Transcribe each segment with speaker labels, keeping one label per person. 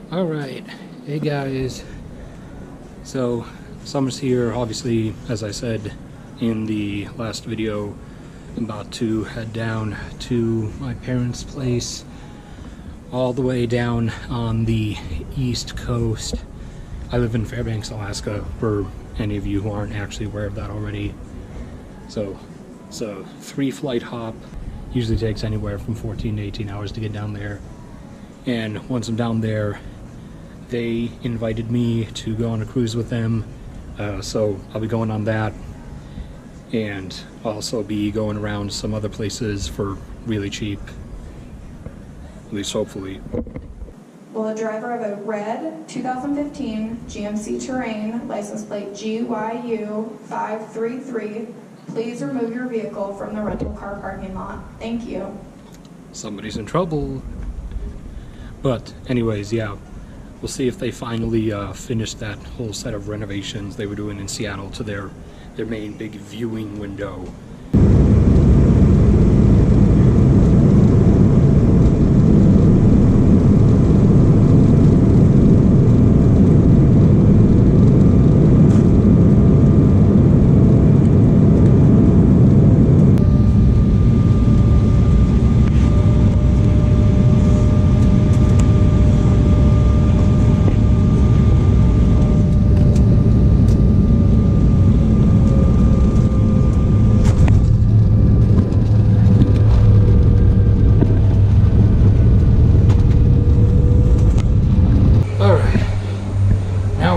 Speaker 1: Alright, hey guys. So, summer's here, obviously, as I said in the last video. I'm about to head down to my parents' place, all the way down on the East Coast. I live in Fairbanks, Alaska, for any of you who aren't actually aware of that already. So, it's a 3-flight hop. Usually takes anywhere from 14 to 18 hours to get down there. And once I'm down there, they invited me to go on a cruise with them, so I'll be going on that, and I'll also be going around some other places for really cheap, at least hopefully.
Speaker 2: Will the driver of a red 2015 GMC Terrain, license plate GYU 533, please remove your vehicle from the rental car parking lot? Thank you.
Speaker 1: Somebody's in trouble. But anyways, yeah. We'll see if they finally finish that whole set of renovations they were doing in Seattle to their main big viewing window.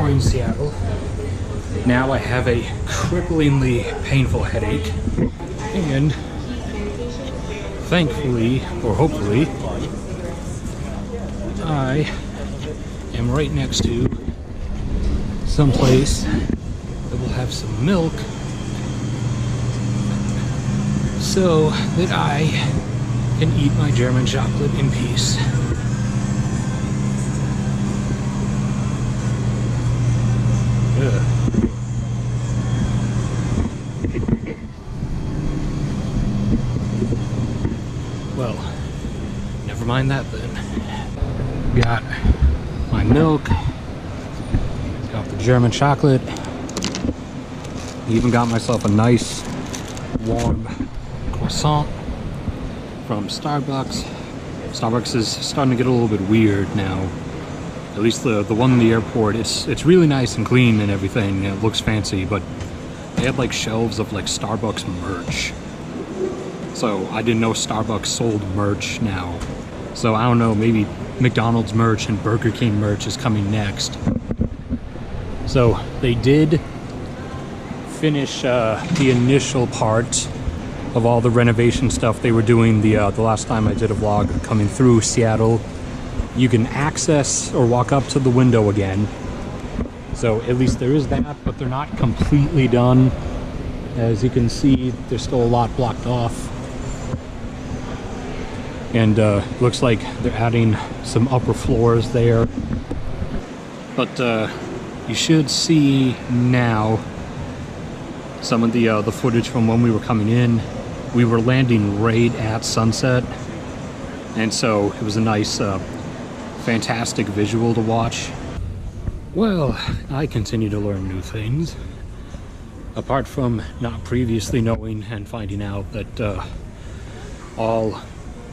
Speaker 1: In Seattle. Now I have a cripplingly painful headache, and thankfully, or hopefully, I am right next to some place that will have some milk so that I can eat my German chocolate in peace. Well, never mind that then. Got my milk, got the German chocolate, even got myself a nice warm croissant from Starbucks. Starbucks is starting to get a little bit weird now. At least the one in the airport, it's really nice and clean and everything. It looks fancy, but they have like shelves of like Starbucks merch. So I didn't know Starbucks sold merch now. So I don't know, maybe McDonald's merch and Burger King merch is coming next. So they did finish the initial part of all the renovation stuff they were doing the last time I did a vlog coming through Seattle. You can access or walk up to the window again. So at least there is that, but they're not completely done. As you can see, there's still a lot blocked off. And looks like they're adding some upper floors there. But you should see now some of the footage from when we were coming in. We were landing right at sunset, and so it was a nice fantastic visual to watch. Well, I continue to learn new things. Apart from not previously knowing and finding out that all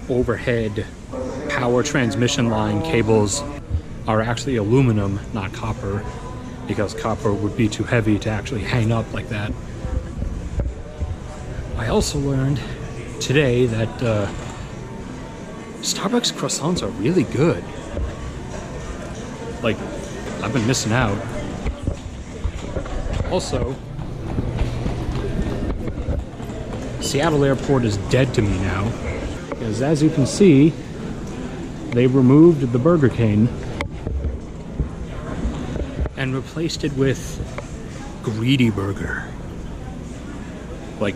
Speaker 1: overhead power transmission line cables are actually aluminum, not copper, because copper would be too heavy to actually hang up like that. I also learned today that Starbucks croissants are really good. Like, I've been missing out. Also, Seattle Airport is dead to me now, because as you can see, they removed the Burger King and replaced it with Greedy Burger. Like,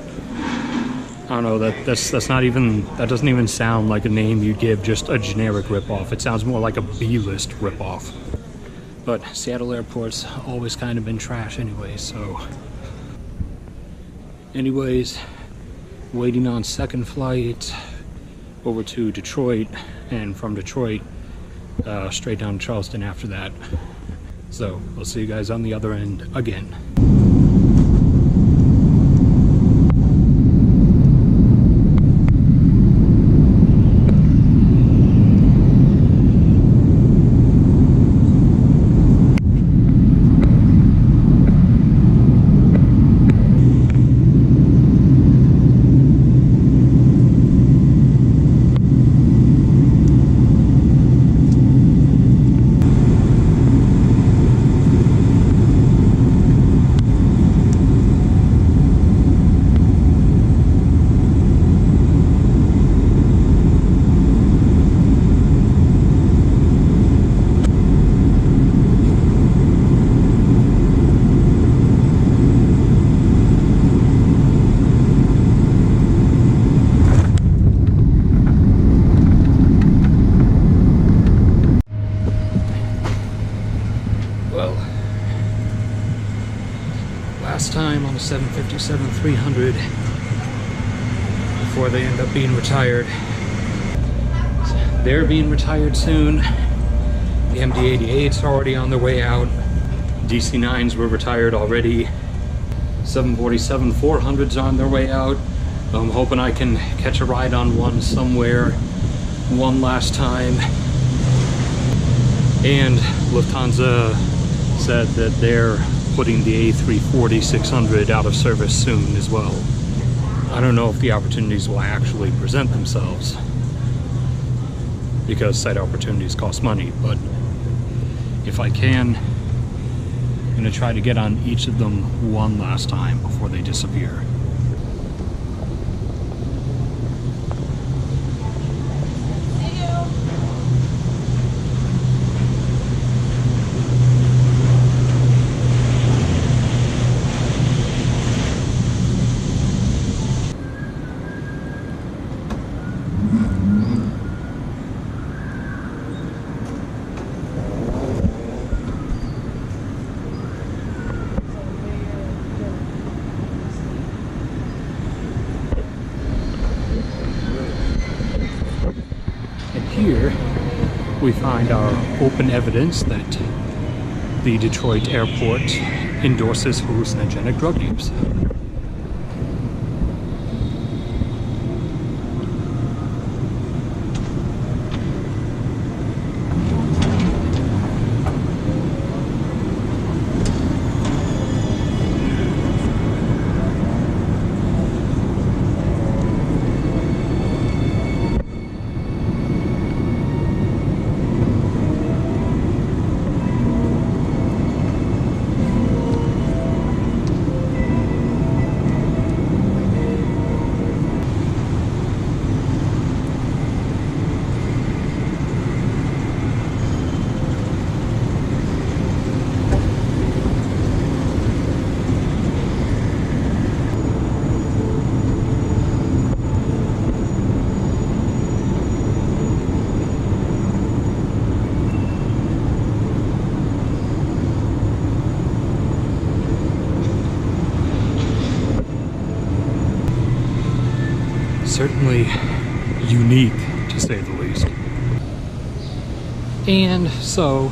Speaker 1: I don't know, that's not even, that doesn't even sound like a name you'd give just a generic ripoff. It sounds more like a B-list ripoff. But Seattle Airport's always kind of been trash anyway, so. Anyways, waiting on second flight over to Detroit, and from Detroit straight down to Charleston after that. So I'll see you guys on the other end again. Last time on the 757-300 before they end up being retired. They're being retired soon. The MD-88s are already on their way out. DC-9s were retired already. 747-400s are on their way out. I'm hoping I can catch a ride on one somewhere one last time. And Lufthansa said that they're putting the A340-600 out of service soon as well. I don't know if the opportunities will actually present themselves, because site opportunities cost money, but if I can, I'm going to try to get on each of them one last time before they disappear. Here we find our open evidence that the Detroit airport endorses hallucinogenic drug use. Certainly unique, to say the least. And so,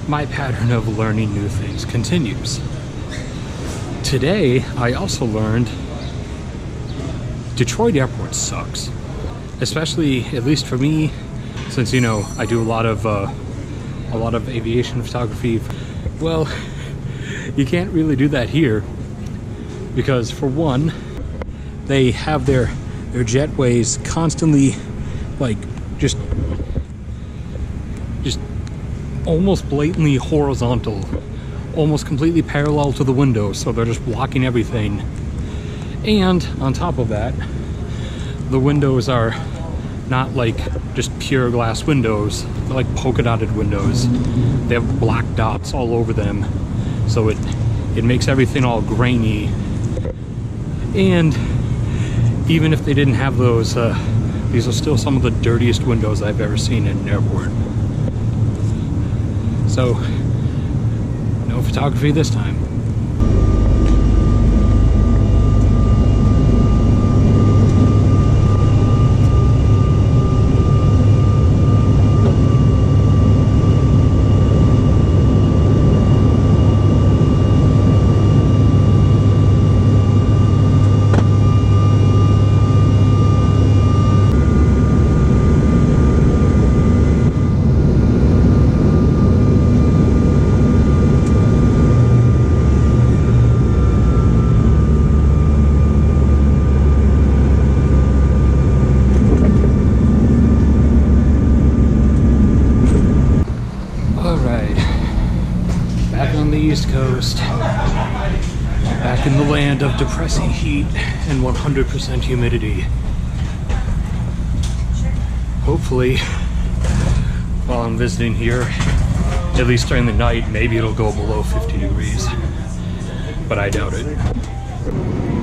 Speaker 1: my pattern of learning new things continues. Today, I also learned Detroit Airport sucks. Especially, at least for me, since, you know, I do a lot of aviation photography. Well, you can't really do that here, because for one, they have their jetways constantly, like, just almost blatantly horizontal, almost completely parallel to the windows, so they're just blocking everything. And on top of that, the windows are not like just pure glass windows, they're like polka dotted windows. They have black dots all over them, so it makes everything all grainy. And even if they didn't have those, these are still some of the dirtiest windows I've ever seen in an airport. So, no photography this time. East Coast, back in the land of depressing heat and 100% humidity. Hopefully, while I'm visiting here, at least during the night, maybe it'll go below 50 degrees, but I doubt it.